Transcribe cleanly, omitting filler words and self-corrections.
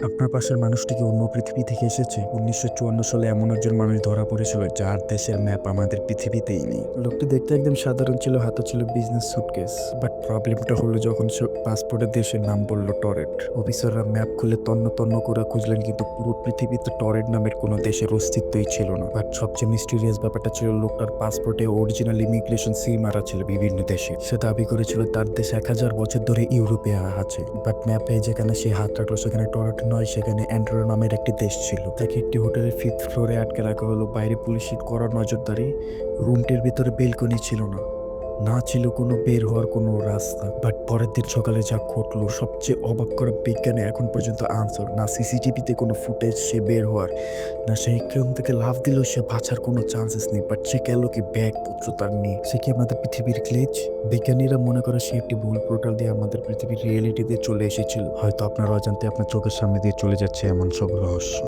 আপনার পাশের মানুষটি কি অন্য পৃথিবী থেকে এসেছে? ১৯৫৪ সালে এমন একজন মানুষ ধরা পড়েছিল যার দেশের ম্যাপ আমাদের পৃথিবীতেই নেই। লোকটি দেখতে একদম সাধারণ ছিল, হাতে ছিল বিজনেস সুটকেস। বাট প্রবলেমটা হলো যখন সে পাসপোর্টের দেশের নাম বলল টরেট। অফিসাররা ম্যাপ খুলে তন্ন তন্ন করে খুঁজলেন, কিন্তু পুরো পৃথিবীতে টরেট নামের কোনো দেশের অস্তিত্বই ছিল না। বাট সবচেয়ে মিস্টিরিয়াস ব্যাপারটা ছিল লোকটার পাসপোর্টে অরিজিনাল ইমিগ্রেশন সি মারা ছিল বিভিন্ন দেশে। সে দাবি করেছিল তার দেশ ১,০০০ বছর ধরে ইউরোপে আছে। বাট ম্যাপে যেখানে সে হাত রাখলো সেখানে টরেট নয়, সেখানে অ্যান্ডোরা নামের একটি দেশ ছিল। তাকে একটি হোটেলের 5th ফ্লোরে আটকে রাখা হলো। বাইরে পুলিশের কড়া নজরদারি। রুমটির ভিতরে বেলকনি ছিল না, না ছিল কোনো বের হওয়ার কোনো রাস্তা। বাট পরের দিন সকালে যা ঘটলো, সবচেয়ে অবাক করা বিজ্ঞানে এখন পর্যন্ত আনসার। না সিসিটিভিতে কোনো ফুটেজ সে বের হওয়ার, না সে একদম থেকে লাফ দিলেও সে বাঁচার কোনো চান্সেস নেই। বাট সে গেল কি ব্যাগপত্র তার নিয়ে? সে কি আমাদের পৃথিবীর গ্লিচ? বিজ্ঞানীরা মনে করে সে একটি ভুল পোর্টাল দিয়ে আমাদের পৃথিবীর রিয়েলিটিতে চলে এসেছিল। হয়তো আপনার অজান্তে আপনার চোখের সামনে দিয়ে চলে যাচ্ছে এমন সব রহস্য।